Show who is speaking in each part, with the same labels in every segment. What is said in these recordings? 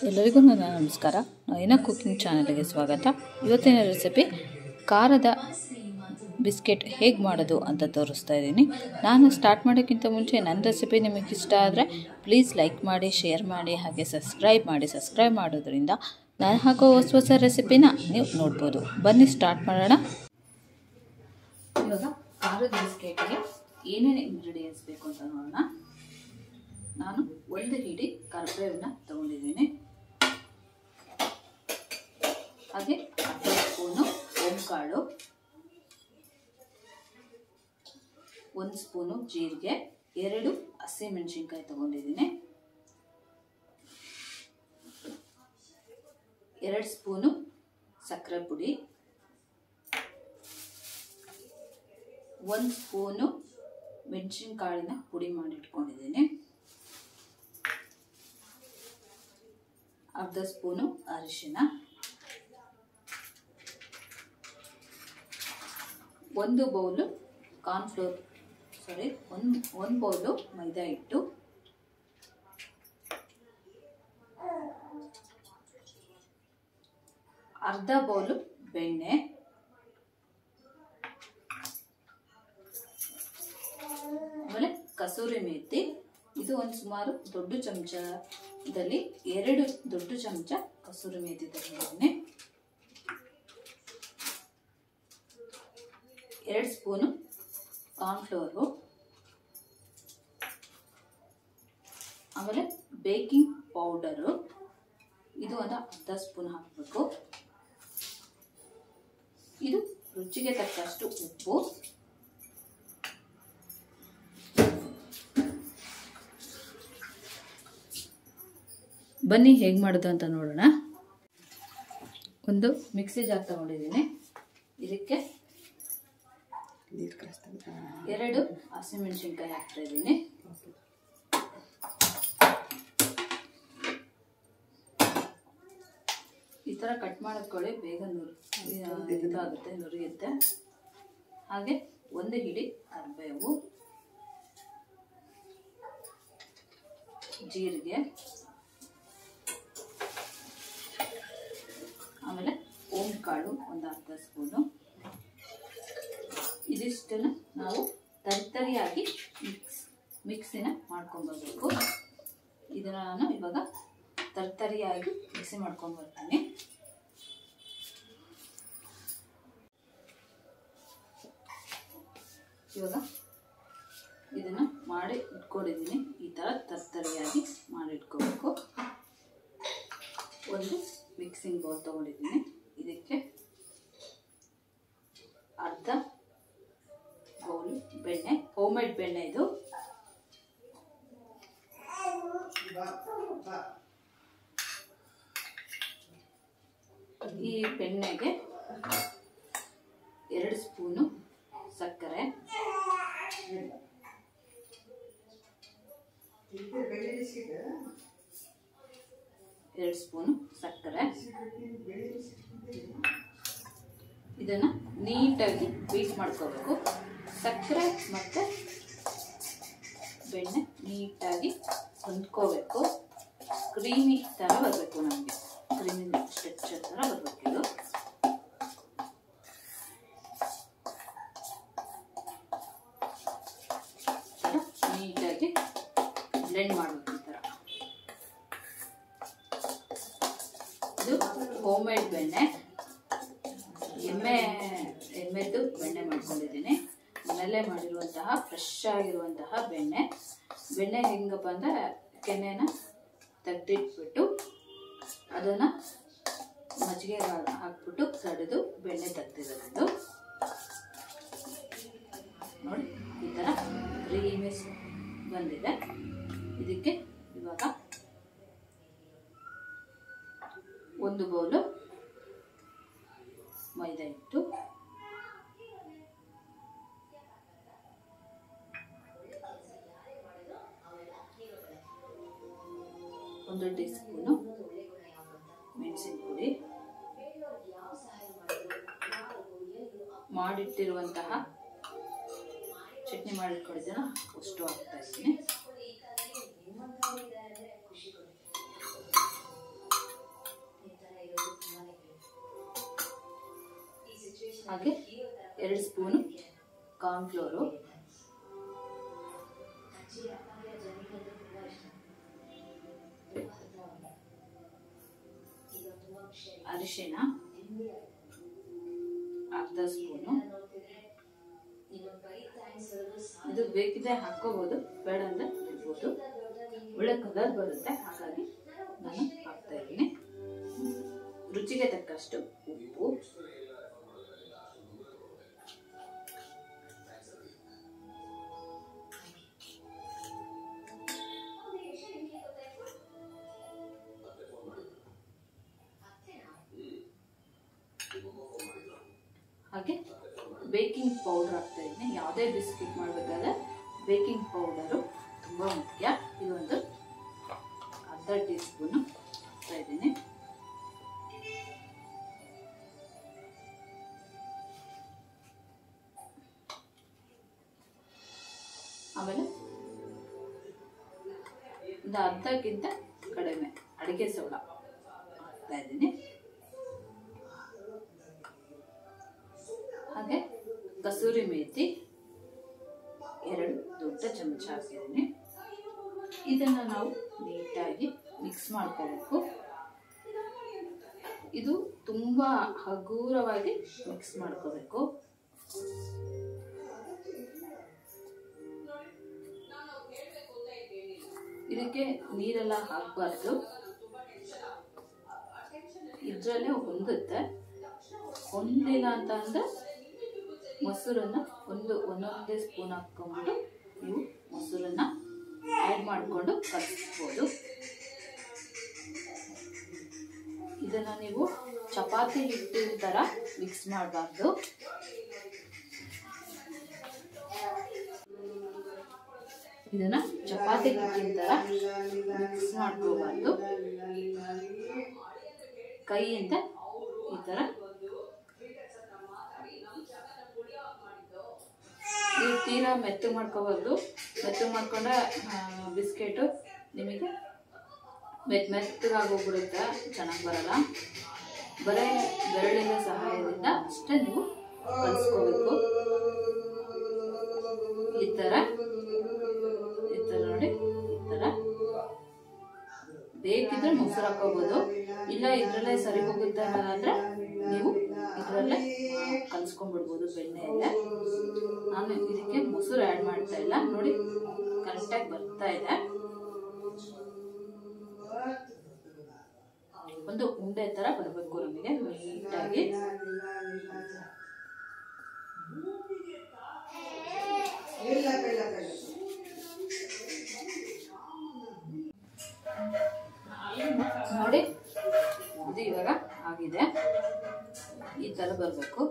Speaker 1: ಎಲ್ಲರಿಗೂ ನನ್ನ ನಮಸ್ಕಾರ. ನಯನ ಕುಕಿಂಗ್ ಚಾನಲ್ಗೆ ಸ್ವಾಗತ. ಇವತ್ತಿನ ರೆಸಿಪಿ ಖಾರದ ಬಿಸ್ಕೆಟ್ ಹೇಗೆ ಮಾಡೋದು ಅಂತ ತೋರಿಸ್ತಾ ಇದ್ದೀನಿ. ನಾನು ಸ್ಟಾರ್ಟ್ ಮಾಡೋಕ್ಕಿಂತ ಮುಂಚೆ ನನ್ನ ರೆಸಿಪಿ ನಿಮಗೆ ಇಷ್ಟ ಆದರೆ ಪ್ಲೀಸ್ ಲೈಕ್ ಮಾಡಿ, ಶೇರ್ ಮಾಡಿ, ಹಾಗೆ ಸಬ್ಸ್ಕ್ರೈಬ್ ಮಾಡಿ. ಸಬ್ಸ್ಕ್ರೈಬ್ ಮಾಡೋದ್ರಿಂದ ನಾನು ಹಾಕೋ ಹೊಸ ರೆಸಿಪಿನ ನೀವು ನೋಡ್ಬೋದು. ಬನ್ನಿ ಸ್ಟಾರ್ಟ್ ಮಾಡೋಣ. ಇವಾಗ ಖಾರದ ಬಿಸ್ಕೆಟ್ಗೆ ಏನೇನು ಇಂಗ್ರೀಡಿಯೆಂಟ್ಸ್ ಬೇಕು ಅಂತ ನೋಡೋಣ. ನಾನು 1 ಹಿಡಿ ಕರಿಬೇವನ್ನ ತಗೊಂಡಿದ್ದೀನಿ. ಹಾಗೆ 10 ಸ್ಪೂನು ಓಂಕಾಳು, 1 ಸ್ಪೂನು ಜೀರಿಗೆ, 2 ಹಸಿಮೆಣಸಿನ್ಕಾಯಿ ತಗೊಂಡಿದ್ದೀನಿ, 2 ಸ್ಪೂನು ಸಕ್ಕರೆ ಪುಡಿ, 1 ಸ್ಪೂನು ಮೆಣಸಿನಕಾಳಿನ ಪುಡಿ ಮಾಡಿ ಇಟ್ಕೊಂಡಿದ್ದೀನಿ, 1/2 ಸ್ಪೂನು ಅರಿಶಿನ, 1 ಬೌಲು ಕಾರ್ನ್ಫ್ಲೋರ್, ಒಂದು ಬೌಲು ಮೈದಾ ಹಿಟ್ಟು, 1/2 ಬೌಲು ಬೆಣ್ಣೆ, ಆಮೇಲೆ ಕಸೂರಿ ಮೇಥಿ. ಇದು ಒಂದು ಸುಮಾರು ದೊಡ್ಡ ಚಮಚದಲ್ಲಿ 2 ದೊಡ್ಡ ಚಮಚ ಕಸೂರಿ ಮೇಥಿ ತಗೊಂಡಿದ್ದೀನಿ, 2 ಸ್ಪೂನು ಕಾರ್ನ್ಫ್ಲೋರು, ಆಮೇಲೆ ಬೇಕಿಂಗ್ ಪೌಡರು, ಇದು ಒಂದು 10 ಸ್ಪೂನ್ ಹಾಕಬೇಕು. ಇದು ರುಚಿಗೆ ತಕ್ಕಷ್ಟು ಉಪ್ಪು. ಬನ್ನಿ ಹೇಗೆ ಮಾಡೋದು ಅಂತ ನೋಡೋಣ. ಒಂದು ಮಿಕ್ಸಿ ಜಾರ್ ತಗೊಂಡಿದ್ದೀನಿ. ಇದಕ್ಕೆ 2 ಹಸಿಮೆಣಸಿನ್ಕಾಯಿ ಹಾಕ್ತಾ ಇದ್ದೀನಿ. ಈ ಥರ ಕಟ್ ಮಾಡಿಕೊಳ್ಳಿ, ಬೇಗ ಇದಾಗುತ್ತೆ, ನುರಿಯುತ್ತೆ. ಹಾಗೆ 1 ಹಿಡಿ ಕರಿಬೇವು, ಜೀರಿಗೆ, ಆಮೇಲೆ ಓಂಕಾಳು ಒಂದು 1/2 ಸ್ಪೂನು. ಇದಿಷ್ಟನ್ನು ನಾವು ತರಿಯಾಗಿ ಮಿಕ್ಸಿನ ಮಾಡ್ಕೊಂಡ್ಬರ್ಬೇಕು. ಇದನ್ನು ನಾನು ಇವಾಗ ತರಿಯಾಗಿ ಮಿಕ್ಸಿ ಮಾಡ್ಕೊಂಡ್ಬರ್ತೀನಿ. ಇವಾಗ ಇದನ್ನು ಮಾಡಿ ಇಟ್ಕೊಂಡಿದ್ದೀನಿ. ಈ ಥರ ತರಿಯಾಗಿ ಮಾಡಿ ಇಟ್ಕೋಬೇಕು. ಒಂದು ಮಿಕ್ಸಿಂಗ್ ಬೌಲ್ ತಗೊಂಡಿದ್ದೀನಿ. ಇದಕ್ಕೆ 1/2 ಬೌಲ್ ಬೆಣ್ಣೆ, ಹೋಮ್ಮೇಡ್ ಬೆಣ್ಣೆ ಇದು. ಈ ಬೆಣ್ಣೆಗೆ 2 ಸ್ಪೂನು ಸಕ್ಕರೆ, 2 ಸ್ಪೂನು ಸಕ್ಕರೆ. ಇದನ್ನು ನೀಟಾಗಿ ಬೀಟ್ ಮಾಡ್ಕೋಬೇಕು. ಸಕ್ಕರೆ ಮತ್ತು ಬೆಣ್ಣೆ ನೀಟಾಗಿ ಹೊಂದ್ಕೋಬೇಕು. ಕ್ರೀಮಿ ಥರ ಬರಬೇಕು, ನಮಗೆ ಕ್ರೀಮಿ ಸ್ಟ್ರಕ್ಚರ್ ಥರ ಬರಬೇಕು. ಇದು ನೀಟಾಗಿ ಬ್ಲೆಂಡ್ ಮಾಡಬೇಕು. ಈ ಥರ ಇದು ಹೋಮ್ಮೇಡ್ ಬೆಣ್ಣೆ, ಎಮ್ಮೆದ್ದು ಬೆಣ್ಣೆ ಮಾಡ್ಕೊಂಡಿದ್ದೀನಿ. ಮನೆಯಲ್ಲೇ ಮಾಡಿರುವಂತಹ ಫ್ರೆಶ್ ಆಗಿರುವಂತಹ ಬೆಣ್ಣೆ. ಹೆಂಗಪ್ಪ ಅಂದರೆ ಕೆನೆನ ತೆಗೆದಿಟ್ಬಿಟ್ಟು ಅದನ್ನು ಮಜ್ಜಿಗೆ ಹಾಕ್ಬಿಟ್ಟು ಕಡಿದು ಬೆಣ್ಣೆ ತೆಗ್ದಿರೋದು. ನೋಡಿ, ಈ ಥರ ಕ್ರೀಮಿ ಬಂದಿದೆ. ಇದಕ್ಕೆ ಇವಾಗ 1 ಬೌಲು ಮೈದಾ ಹಿಟ್ಟು, 1 ಟೀ ಸ್ಪೂನು ಮೆಣಸಿನ ಪುಡಿ, ಮಾಡಿಟ್ಟಿರುವಂತಹ ಚಟ್ನಿ ಮಾಡಿಟ್ಕೊಂಡಿದ್ದೀನ ಅಷ್ಟು ಹಾಕ್ತಾ ಇದ್ದೀನಿ. ಹಾಗೆ 2 ಸ್ಪೂನು ಕಾರ್ನ್ಫ್ಲೋರು, ಅರಿಶಿಣ ಅರ್ಧ ಸ್ಪೂನು. ಇದು ಬೇಕಿದ್ರೆ ಹಾಕೋಬಹುದು, ಬೇಡ ಅಂದ್ರೆ ಬಿಡ್ಬೋದು. ಒಳ್ಳೆ ಕಲರ್ ಬರುತ್ತೆ, ಹಾಗಾಗಿ ನಾನು ಹಾಕ್ತಾ ಇದ್ದೀನಿ. ರುಚಿಗೆ ತಕ್ಕಷ್ಟು ಉಪ್ಪು, ಹಾಗೆ ಬೇಕಿಂಗ್ ಪೌಡರ್ ಹಾಕ್ತಾ ಇದ್ದೀನಿ. ಯಾವುದೇ ಬಿಸ್ಕಿಟ್ ಮಾಡಬೇಕಾದ್ರೆ ಬೇಕಿಂಗ್ ಪೌಡರು ತುಂಬ ಮುಖ್ಯ. ಇದೊಂದು ಅರ್ಧ ಟೀ ಸ್ಪೂನು ಹಾಕ್ತಾ ಇದ್ದೀನಿ. ಆಮೇಲೆ ಒಂದು ಅರ್ಧಕ್ಕಿಂತ ಕಡಿಮೆ ಅಡಿಗೆ ಸೋಡಾ ಹಾಕ್ತಾ ಇದ್ದೀನಿ. ಹಾಗೆ ಕಸೂರಿ ಮೇಥಿ 2 ದೊಡ್ಡ ಚಮಚ ಹಾಕಿದ್ದೀನಿ. ಇದನ್ನು ನಾವು ನೀಟಾಗಿ ಮಿಕ್ಸ್ ಮಾಡ್ಕೋಬೇಕು. ಇದು ತುಂಬ ಹಗುರವಾಗಿ ಮಿಕ್ಸ್ ಮಾಡ್ಕೋಬೇಕು. ಇದಕ್ಕೆ ನೀರೆಲ್ಲ ಹಾಕಬಾರ್ದು, ಇದರಲ್ಲೇ ಹೊಂದುತ್ತೆ. ಹೊಂದಿಲ್ಲ ಅಂತ ಅಂದ್ರೆ ಮೊಸರನ್ನ ಒಂದೊಂದೇ ಸ್ಪೂನ್ ಹಾಕ್ಕೊಂಡು ನೀವು ಮೊಸರನ್ನ ಆ್ಯಡ್ ಮಾಡಿಕೊಂಡು ಕಲಿಸ್ಬೋದು. ಇದನ್ನು ನೀವು ಚಪಾತಿ ಹಿಟ್ಟಿನ ಥರ ಮಿಕ್ಸ್ ಮಾಡಬಾರ್ದು. ಇದನ್ನ ಚಪಾತಿ ಹಿಟ್ಟಿನ ಥರ ಮಿಕ್ಸ್ ಮಾಡ್ಕೋಬಾರ್ದು. ಕೈಯಿಂದ ಈ ಥರ ನೀವು ತೀರಾ ಮೆತ್ತು ಮಾಡ್ಕೋಬಾರ್ದು. ಮೆತ್ತು ಮಾಡ್ಕೊಂಡ್ರೆ ಬಿಸ್ಕೆಟು ನಿಮಗೆ ಮೆತ್ತಗಾಗೋಗ್ಬಿಡುತ್ತೆ, ಚೆನ್ನಾಗಿ ಬರಲ್ಲ. ಬರೀ ಬೆರಳಿನ ಸಹಾಯದಿಂದ ಅಷ್ಟೇ ನೀವು ಕಲಿಸ್ಕೋಬೇಕು. ಈ ಥರ ನೋಡಿ, ಈ ಥರ ಬೇಕಿದ್ರೆ ಮೊಸರು ಹಾಕೋಬಹುದು, ಇಲ್ಲ ಇದರಲ್ಲೇ ಸರಿ ಹೋಗುತ್ತೆ ಅಂದ್ರೆ ನೀವು ಇದರಲ್ಲೇ ಕಲಿಸ್ಕೊಂಡ್ಬಿಡ್ಬೋದು ಬೆಣ್ಣೆಯಲ್ಲೇ. ನಾನು ಇದಕ್ಕೆ ಮೊಸರು ಆ್ಯಡ್ ಮಾಡ್ತಾ ಇಲ್ಲ. ನೋಡಿ ಕರೆಕ್ಟಾಗಿ ಬರ್ತಾ ಇದೆ. ಒಂದು ಉಂಡೆ ತರ ಬರಬೇಕು ನಮಗೆ ನೀಟಾಗಿ. ನೋಡಿ ಇದು ಇವಾಗ ಆಗಿದೆ, ಈ ತರ ಬರಬೇಕು.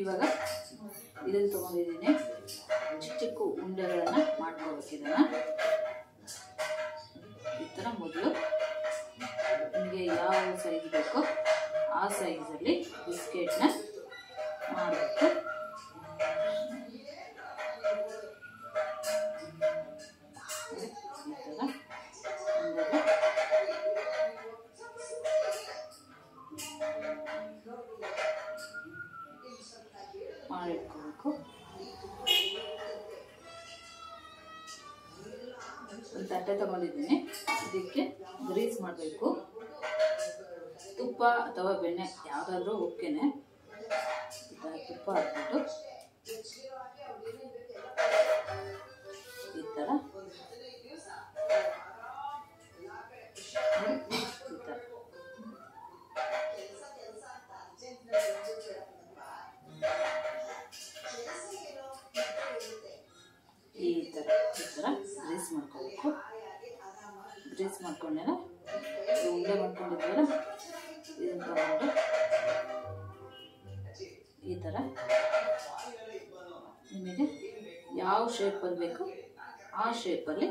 Speaker 1: ಇವಾಗ ಇದನ್ನು ತಗೊಂಡಿದ್ದೀನಿ, ಚಿಕ್ಕ ಚಿಕ್ಕ ಉಂಡೆಗಳನ್ನ ಮಾಡ್ಕೋಬೇಕು. ಇದನ್ನ ಈ ತರ ಮೊದಲು ನಿಮಗೆ ಯಾವ ಸೈಜ್ ಬೇಕೋ ಆ ಸೈಜಲ್ಲಿ ಬಿಸ್ಕೆಟ್ನ ಮಾಡಬೇಕು. ಮಾಡಿಟ್ಕೋಬೇಕು. ಒಂದು ತಟ್ಟೆ ತಗೊಂಡಿದ್ದೀನಿ, ಇದಕ್ಕೆ ಗ್ರೀಸ್ ಮಾಡಬೇಕು. ತುಪ್ಪ ಅಥವಾ ಬೆಣ್ಣೆ ಯಾವುದಾದ್ರೂ ಓಕೆನೆ. ತುಪ್ಪ ಹಾಕ್ಬಿಟ್ಟು ಈ ಥರ ಗ್ರೀಸ್ ಮಾಡ್ಕೋಬೇಕು. ಗ್ರೀಸ್ ಮಾಡ್ಕೊಂಡೆಲ್ಲ ಉಂಡೆ ಮಾಡ್ಕೊಂಡಿದ್ವಲ್ಲ ಇದನ್ನು ತಗೊಂಡು ಈ ಥರ ನಿಮಗೆ ಯಾವ ಶೇಪಲ್ಲಿ ಬೇಕು ಆ ಶೇಪಲ್ಲಿ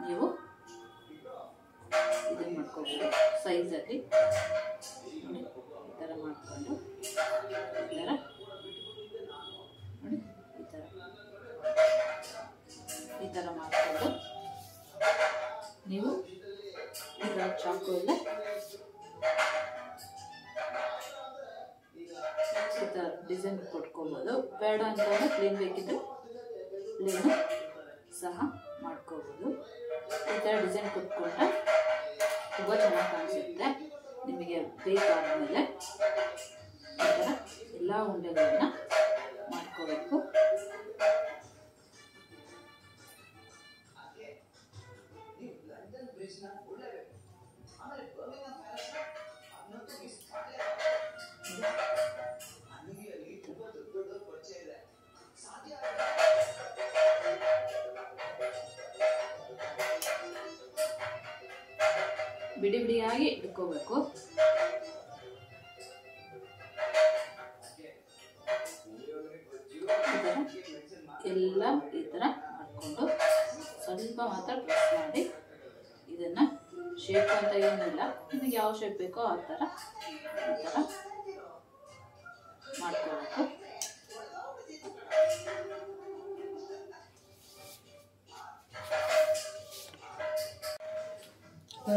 Speaker 1: ನೀವು ಇದನ್ನು ಮಾಡ್ಕೋಬೋದು. ಸೈಜಲ್ಲಿ ಈ ಥರ ಮಾಡಿಕೊಂಡು ಈ ಥರ ನೋಡಿ ಈ ಥರ ಮಾಡಿಕೊಂಡು ನೀವು ಈಗ ಚಾಕು ಎಲ್ಲ ಈ ಥರ ಡಿಸೈನ್ ಕೊಟ್ಕೋಬೋದು. ಬೇಡ ಅಂತಂದರೆ ಪ್ಲೇನ್ ಬೇಕಿದ್ರೆ ಪ್ಲೇನ್ ಸಹ ಮಾಡ್ಕೋಬೋದು. ಈ ಥರ ಡಿಸೈನ್ ಕೊಟ್ಕೊಂಡ್ರೆ ತುಂಬ ಚೆನ್ನಾಗಿ ಕಾಣಿಸುತ್ತೆ. ನಿಮಗೆ ಬೇಕಾದ್ಮೇಲೆ ಈ ಥರ ಎಲ್ಲ ಉಂಡೆಗಳನ್ನ ಮಾಡ್ಕೋಬೇಕು. ಬಿಡಿ ಬಿಡಿಯಾಗಿ ಇಟ್ಕೋಬೇಕು. ಎಲ್ಲ ಈ ಥರ ಮಾಡಿಕೊಂಡು ಸ್ವಲ್ಪ ಮಾತ್ರ ಪ್ರೆಸ್ ಮಾಡಿ ಇದನ್ನು ಶೇಪ್ ಅಂತ ಏನಿಲ್ಲ, ನಿಮಗೆ ಯಾವ ಶೇಪ್ ಬೇಕೋ ಆ ಥರ ಈ ಥರ ಮಾಡ್ಕೋಬೇಕು.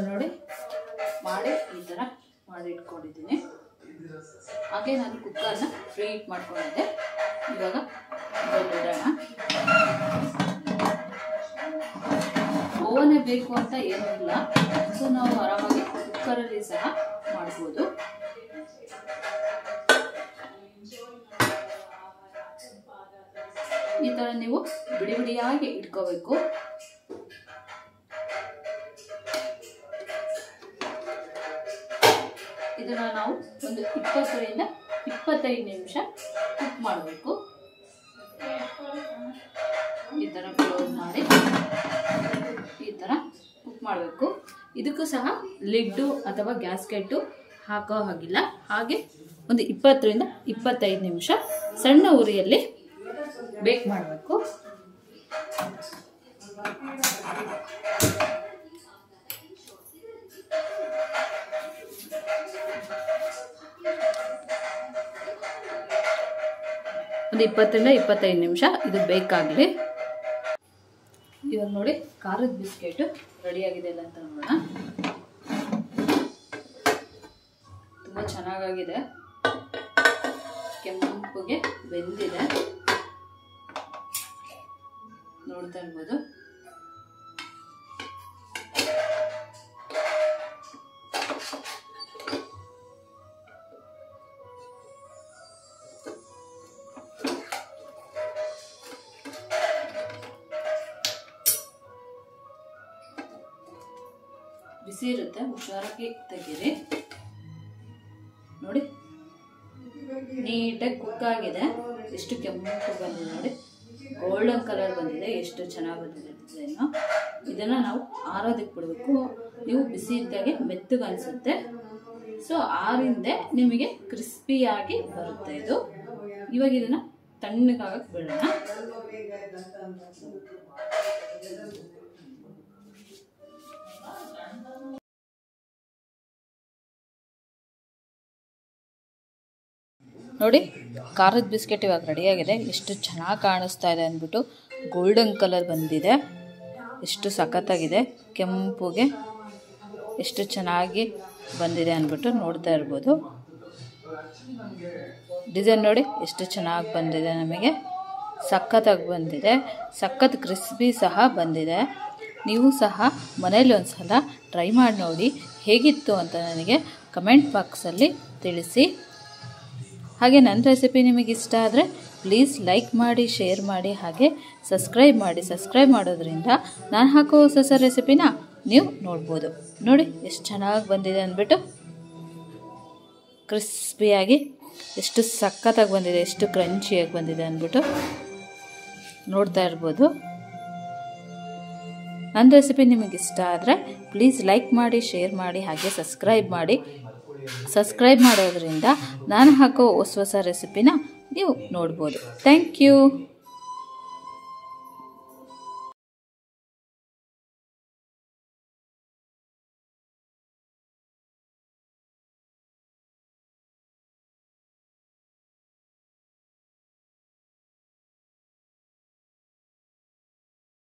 Speaker 1: ನೋಡಿ ಮಾಡಿ ಈ ಥರ ಮಾಡಿ ಇಟ್ಕೊಂಡಿದ್ದೀನಿ. ಹಾಗೆ ನಾನು ಕುಕ್ಕರ್ನ ಫ್ರೀ ಹೀಟ್ ಮಾಡ್ಕೊಂಡಿದ್ದೆ. ಇವಾಗ ಇಡೋಣ. ಓವನೇ ಬೇಕು ಅಂತ ಏನೂ ಇಲ್ಲ, ಸೊ ನಾವು ಆರಾಮಾಗಿ ಕುಕ್ಕರಲ್ಲಿ ಸಹ ಮಾಡ್ಬೋದು. ಈ ಥರ ನೀವು ಬಿಡಿ ಬಿಡಿಯಾಗಿ ಇಟ್ಕೋಬೇಕು. ಇದನ್ನು ನಾವು ಒಂದು 20 ರಿಂದ 25 ನಿಮಿಷ ಕುಕ್ ಮಾಡಬೇಕು. ಈ ಥರ ಕ್ಲೋಸ್ ಮಾಡಿ ಈ ಥರ ಕುಕ್ ಮಾಡಬೇಕು. ಇದಕ್ಕೂ ಸಹ ಲಿಡ್ಡು ಅಥವಾ ಗ್ಯಾಸ್ಕೆಟ್ಟು ಹಾಕೋ ಹಾಗಿಲ್ಲ. ಹಾಗೆ ಒಂದು 20 ರಿಂದ 25 ನಿಮಿಷ ಸಣ್ಣ ಉರಿಯಲ್ಲಿ ಬೇಕ್ ಮಾಡಬೇಕು. ಒಂದು 20 ರಿಂದ 25 ನಿಮಿಷ ಇದು ಬೇಕಾಗಲಿ. ಇವಾಗ ನೋಡಿ ಖಾರದ ಬಿಸ್ಕೆಟ್ ರೆಡಿಯಾಗಿದೆ ಇಲ್ಲ ಅಂತ ನೋಡೋಣ. ತುಂಬ ಚೆನ್ನಾಗಾಗಿದೆ, ಕೆಂಪುಗೆ ಬೆಂದಿದೆ, ನೋಡ್ತಾ ಇರ್ಬೋದು. ಬಿಸಿ ಇರುತ್ತೆ, ಹುಷಾರಾಗಿ ತೆಗೀರಿ. ನೋಡಿ ನೀಟಾಗಿ ಕುಕ್ ಆಗಿದೆ. ಎಷ್ಟು ಕೆಂಪು ಬಂದಿದೆ ನೋಡಿ, ಗೋಲ್ಡನ್ ಕಲರ್ ಬಂದಿದೆ, ಎಷ್ಟು ಚೆನ್ನಾಗಿ ಬಂದಿದೆ ಡಿಸೈನು. ಇದನ್ನು ನಾವು ಆರೋದಕ್ಕೆ ಬಿಡಬೇಕು. ನೀವು ಬಿಸಿ ಇದ್ದಾಗೆ ಮೆತ್ತಗೆ ಅನಿಸುತ್ತೆ, ಸೊ ಆರಿಂದೆ ನಿಮಗೆ ಕ್ರಿಸ್ಪಿಯಾಗಿ ಬರುತ್ತೆ ಇದು. ಇವಾಗ ಇದನ್ನು ತಣ್ಣಗಾಗಕ್ಕೆ ಬಿಡೋಣ. ನೋಡಿ ಖಾರದ ಬಿಸ್ಕೆಟ್ ಇವಾಗ ರೆಡಿಯಾಗಿದೆ. ಎಷ್ಟು ಚೆನ್ನಾಗಿ ಕಾಣಿಸ್ತಾ ಇದೆ ಅಂದ್ಬಿಟ್ಟು, ಗೋಲ್ಡನ್ ಕಲರ್ ಬಂದಿದೆ, ಎಷ್ಟು ಸಖತ್ತಾಗಿದೆ. ಕೆಂಪುಗೆ ಎಷ್ಟು ಚೆನ್ನಾಗಿ ಬಂದಿದೆ ಅಂದ್ಬಿಟ್ಟು ನೋಡ್ತಾ ಇರ್ಬೋದು. ಡಿಸೈನ್ ನೋಡಿ ಎಷ್ಟು ಚೆನ್ನಾಗಿ ಬಂದಿದೆ, ನಮಗೆ ಸಖತ್ತಾಗಿ ಬಂದಿದೆ, ಸಖತ್ ಕ್ರಿಸ್ಪಿ ಸಹ ಬಂದಿದೆ. ನೀವು ಸಹ ಮನೇಲಿ ಒಂದು ಸಲ ಟ್ರೈ ಮಾಡಿ ನೋಡಿ ಹೇಗಿತ್ತು ಅಂತ ನನಗೆ ಕಮೆಂಟ್ ಬಾಕ್ಸಲ್ಲಿ ತಿಳಿಸಿ. ಹಾಗೆ ನನ್ನ ರೆಸಿಪಿ ನಿಮಗೆ ಇಷ್ಟ ಆದರೆ ಪ್ಲೀಸ್ ಲೈಕ್ ಮಾಡಿ, ಶೇರ್ ಮಾಡಿ, ಹಾಗೆ ಸಬ್ಸ್ಕ್ರೈಬ್ ಮಾಡಿ. ಸಬ್ಸ್ಕ್ರೈಬ್ ಮಾಡೋದ್ರಿಂದ ನಾನು ಹಾಕೋ ಹೊಸ ರೆಸಿಪಿನ ನೀವು ನೋಡ್ಬೋದು. ನೋಡಿ ಎಷ್ಟು ಚೆನ್ನಾಗಿ ಬಂದಿದೆ ಅಂದ್ಬಿಟ್ಟು, ಕ್ರಿಸ್ಪಿಯಾಗಿ ಎಷ್ಟು ಸಖತ್ತಾಗಿ ಬಂದಿದೆ, ಎಷ್ಟು ಕ್ರಂಚಿಯಾಗಿ ಬಂದಿದೆ ಅಂದ್ಬಿಟ್ಟು ನೋಡ್ತಾ ಇರ್ಬೋದು. ನನ್ನ ರೆಸಿಪಿ ನಿಮಗೆ ಇಷ್ಟ ಆದರೆ ಪ್ಲೀಸ್ ಲೈಕ್ ಮಾಡಿ, ಶೇರ್ ಮಾಡಿ, ಹಾಗೆ ಸಬ್ಸ್ಕ್ರೈಬ್ ಮಾಡಿ. ಸಬ್ಸ್ಕ್ರೈಬ್ ಮಾಡೋದ್ರಿಂದ ನಾನು ಹಾಕೋ ಹೊಸ ರೆಸಿಪಿನ ನೀವು ನೋಡ್ಬೋದು. Thank you.